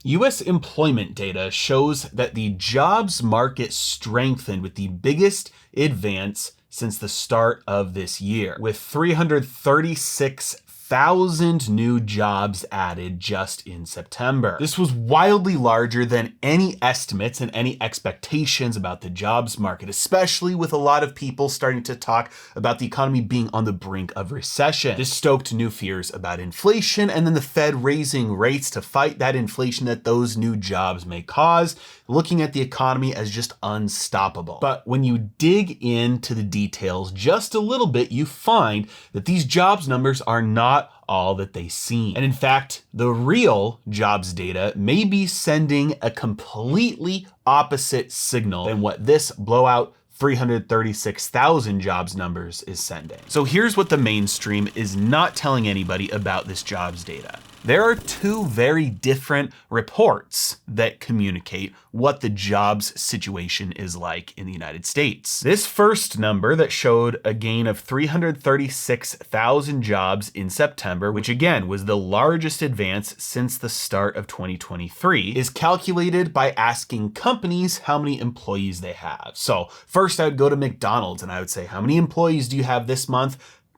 U.S. employment data shows that the jobs market strengthened with the biggest advance since the start of this year, with 336,000 new jobs added just in September. This was wildly larger than any estimates and any expectations about the jobs market, especially with a lot of people starting to talk about the economy being on the brink of recession. This stoked new fears about inflation, and then the Fed raising rates to fight that inflation that those new jobs may cause, looking at the economy as just unstoppable. But when you dig into the details just a little bit, you find that these jobs numbers are not all that they seem. And in fact, the real jobs data may be sending a completely opposite signal than what this blowout 336,000 jobs numbers is sending. So here's what the mainstream is not telling anybody about this jobs data. There are two very different reports that communicate what the jobs situation is like in the United States. This first number that showed a gain of 336,000 jobs in September, which again was the largest advance since the start of 2023, is calculated by asking companies how many employees they have. So first I would go to McDonald's and I would say, how many employees do you have this month?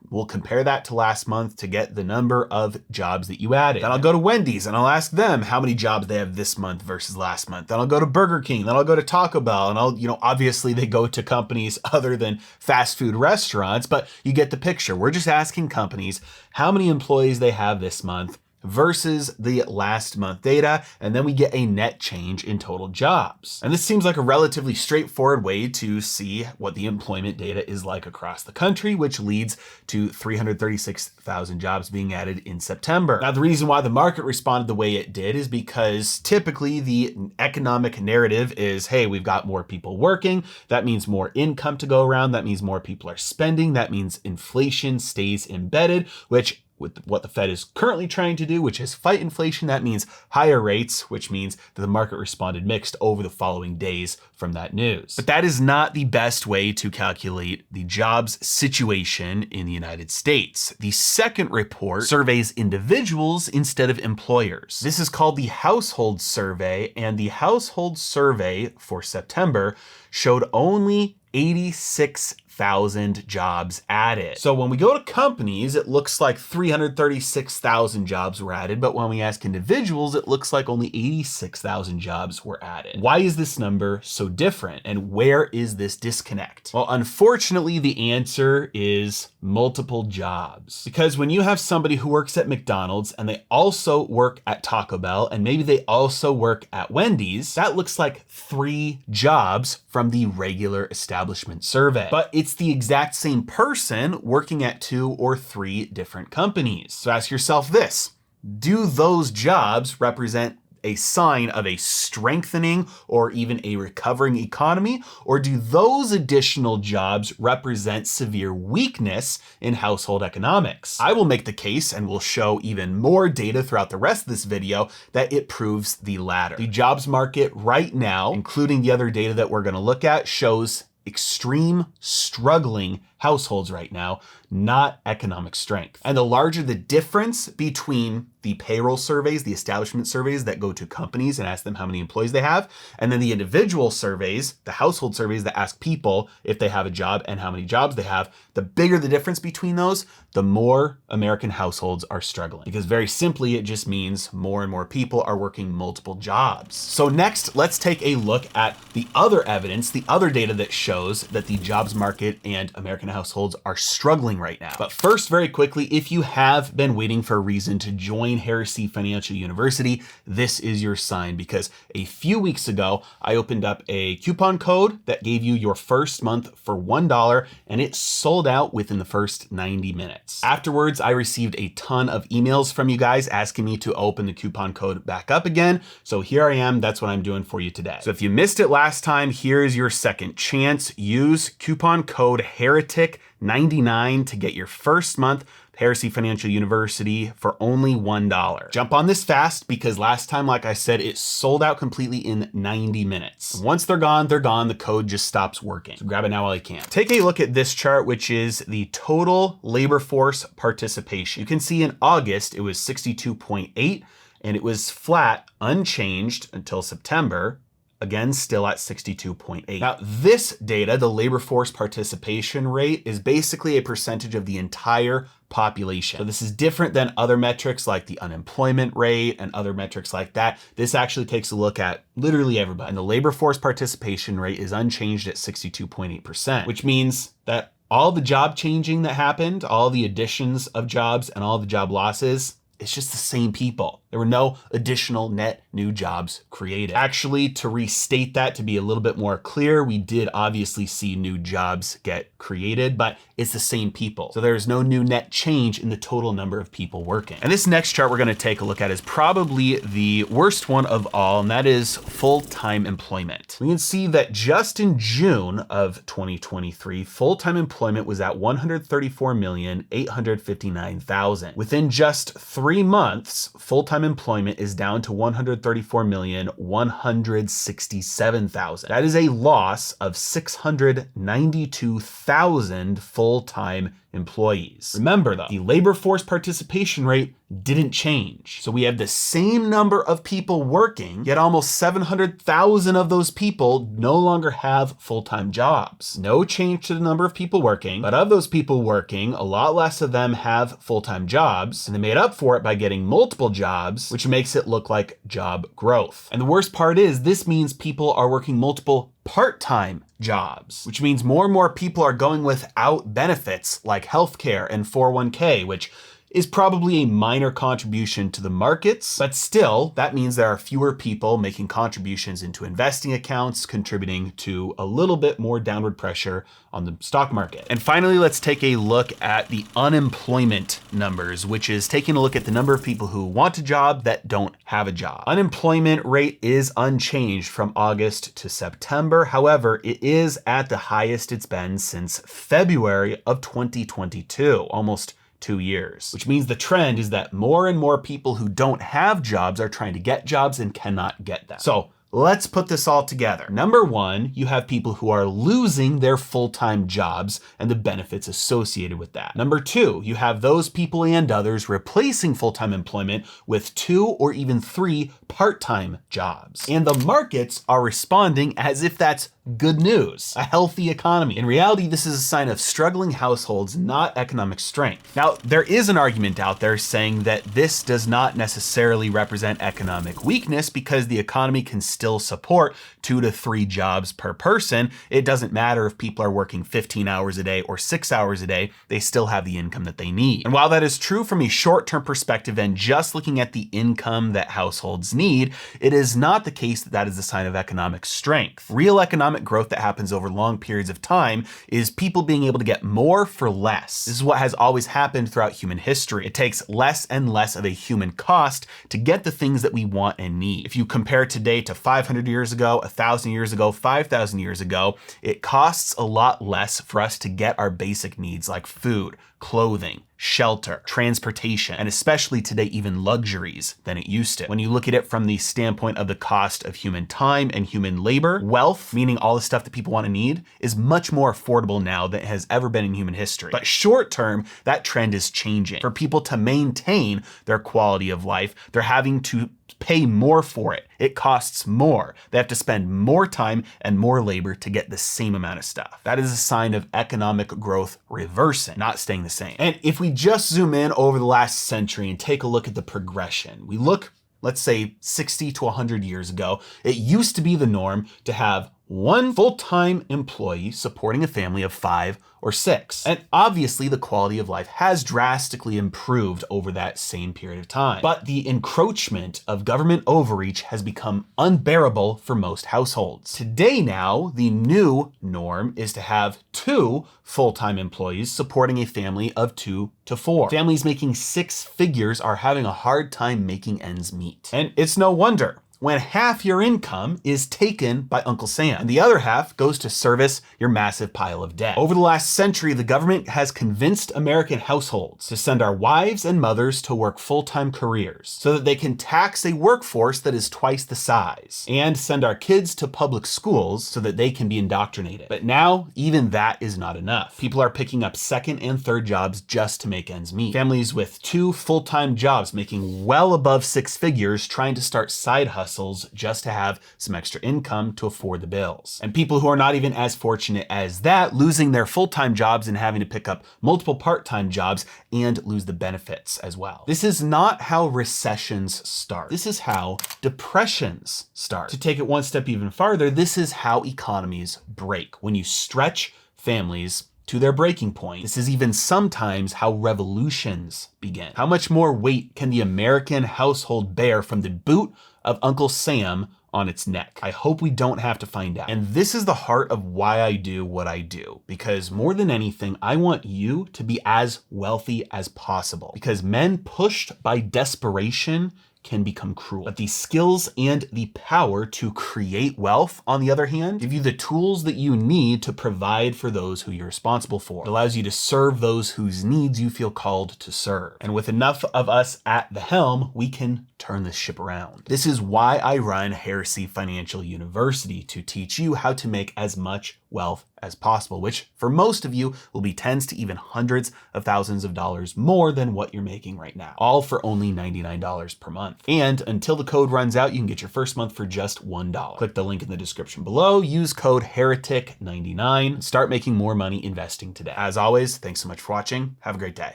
We'll compare that to last month to get the number of jobs that you added. Then I'll go to Wendy's and I'll ask them how many jobs they have this month versus last month. Then I'll go to Burger King, then I'll go to Taco Bell, and obviously they go to companies other than fast food restaurants, but you get the picture. We're just asking companies how many employees they have this month versus the last month data, and then we get a net change in total jobs. And this seems like a relatively straightforward way to see what the employment data is like across the country, which leads to 336,000 jobs being added in September. Now, the reason why the market responded the way it did is because typically the economic narrative is, hey, we've got more people working. That means more income to go around. That means more people are spending. That means inflation stays embedded, which with what the Fed is currently trying to do, which is fight inflation, that means higher rates, which means that the market responded mixed over the following days from that news. But that is not the best way to calculate the jobs situation in the United States. The second report surveys individuals instead of employers. This is called the Household Survey, and the Household Survey for September showed only 86,000 jobs added. So when we go to companies, it looks like 336,000 jobs were added, but when we ask individuals, it looks like only 86,000 jobs were added. Why is this number so different, and where is this disconnect? Well, unfortunately, the answer is multiple jobs. Because when you have somebody who works at McDonald's and they also work at Taco Bell and maybe they also work at Wendy's, that looks like 3 jobs from the regular establishment survey. But it's the exact same person working at 2 or 3 different companies. So ask yourself this: do those jobs represent a sign of a strengthening or even a recovering economy, or do those additional jobs represent severe weakness in household economics? I will make the case, and will show even more data throughout the rest of this video, that it proves the latter. The jobs market right now, including the other data that we're going to look at, shows extreme struggling households right now, not economic strength. And the larger the difference between the payroll surveys, the establishment surveys that go to companies and ask them how many employees they have, and then the individual surveys, the household surveys that ask people if they have a job and how many jobs they have, the bigger the difference between those, the more American households are struggling. Because very simply, it just means more and more people are working multiple jobs. So next, let's take a look at the other evidence, the other data that shows that the jobs market and American households are struggling right now. But first, very quickly, if you have been waiting for a reason to join Heresy Financial University, this is your sign, because a few weeks ago, I opened up a coupon code that gave you your first month for $1, and it sold out within the first 90 minutes. Afterwards, I received a ton of emails from you guys asking me to open the coupon code back up again. So here I am, that's what I'm doing for you today. So if you missed it last time, here's your second chance. Use coupon code HERETIC99 to get your first month Heresy Financial University for only $1. Jump on this fast, because last time, like I said, it sold out completely in 90 minutes. Once they're gone, they're gone. The code just stops working. So grab it now while you can. Take a look at this chart, which is the total labor force participation. You can see in August, it was 62.8. and it was flat, unchanged until September. Again, still at 62.8. Now, this data, the labor force participation rate, is basically a percentage of the entire population. So this is different than other metrics like the unemployment rate and other metrics like that. This actually takes a look at literally everybody. And the labor force participation rate is unchanged at 62.8%, which means that all the job changing that happened, all the additions of jobs and all the job losses, it's just the same people. There were no additional net new jobs created. Actually, to restate that, to be a little bit more clear, we did obviously see new jobs get created, but it's the same people. So there's no new net change in the total number of people working. And this next chart we're gonna take a look at is probably the worst one of all, and that is full-time employment. We can see that just in June of 2023, full-time employment was at 134,859,000. Within just 3 months, full-time employment is down to 134,167,000. That is a loss of 692,000 full-time employees. Remember though, the labor force participation rate didn't change. So we have the same number of people working, yet almost 700,000 of those people no longer have full-time jobs. No change to the number of people working, but of those people working, a lot less of them have full-time jobs, and they made up for it by getting multiple jobs, which makes it look like job growth. And the worst part is this means people are working multiple part-time jobs, which means more and more people are going without benefits like healthcare and 401k, which is probably a minor contribution to the markets, but still, that means there are fewer people making contributions into investing accounts, contributing to a little bit more downward pressure on the stock market. And finally, let's take a look at the unemployment numbers, which is taking a look at the number of people who want a job that don't have a job. Unemployment rate is unchanged from August to September. However, it is at the highest it's been since February of 2022, almost 2 years, which means the trend is that more and more people who don't have jobs are trying to get jobs and cannot get them. So let's put this all together. Number one, you have people who are losing their full-time jobs and the benefits associated with that. Number two, you have those people and others replacing full-time employment with 2 or even 3 part-time jobs. And the markets are responding as if that's good news, a healthy economy. In reality, this is a sign of struggling households, not economic strength. Now, there is an argument out there saying that this does not necessarily represent economic weakness because the economy can still support 2 to 3 jobs per person. It doesn't matter if people are working 15 hours a day or 6 hours a day, they still have the income that they need. And while that is true from a short-term perspective and just looking at the income that households need, it is not the case that that is a sign of economic strength. Real economic growth that happens over long periods of time is people being able to get more for less. This is what has always happened throughout human history. It takes less and less of a human cost to get the things that we want and need. If you compare today to 500 years ago, 1,000 years ago, 5,000 years ago, it costs a lot less for us to get our basic needs like food, clothing, shelter, transportation, and especially today, even luxuries than it used to. When you look at it from the standpoint of the cost of human time and human labor, wealth, meaning all the stuff that people want to need, is much more affordable now than it has ever been in human history. But short term, that trend is changing. For people to maintain their quality of life, they're having to pay more for it. It costs more. They have to spend more time and more labor to get the same amount of stuff. That is a sign of economic growth reversing, not staying the same. And if we just zoom in over the last century and take a look at the progression, we look, let's say 60 to 100 years ago, it used to be the norm to have 1 full-time employee supporting a family of 5 or 6. And obviously the quality of life has drastically improved over that same period of time. But the encroachment of government overreach has become unbearable for most households. Today now, the new norm is to have 2 full-time employees supporting a family of 2 to 4. Families making 6 figures are having a hard time making ends meet. And it's no wonder. when half your income is taken by Uncle Sam, and the other half goes to service your massive pile of debt. Over the last century, the government has convinced American households to send our wives and mothers to work full-time careers so that they can tax a workforce that is twice the size, and send our kids to public schools so that they can be indoctrinated. But now, even that is not enough. People are picking up second and third jobs just to make ends meet. Families with 2 full-time jobs making well above 6 figures trying to start side hustles just to have some extra income to afford the bills. And people who are not even as fortunate as that, losing their full-time jobs and having to pick up multiple part-time jobs and lose the benefits as well. This is not how recessions start. This is how depressions start. To take it one step even farther, this is how economies break. When you stretch families to their breaking point. This is even sometimes how revolutions begin. How much more weight can the American household bear from the boot of Uncle Sam on its neck? I hope we don't have to find out. And this is the heart of why I do what I do, because more than anything, I want you to be as wealthy as possible, because men pushed by desperation can become cruel. But the skills and the power to create wealth, on the other hand, give you the tools that you need to provide for those who you're responsible for. It allows you to serve those whose needs you feel called to serve. And with enough of us at the helm, we can turn this ship around. This is why I run Heresy Financial University, to teach you how to make as much wealth as possible, which for most of you will be tens to even hundreds of thousands of dollars more than what you're making right now, all for only $99 per month. And until the code runs out, you can get your first month for just $1. Click the link in the description below, use code HERETIC99, start making more money investing today. As always, thanks so much for watching. Have a great day.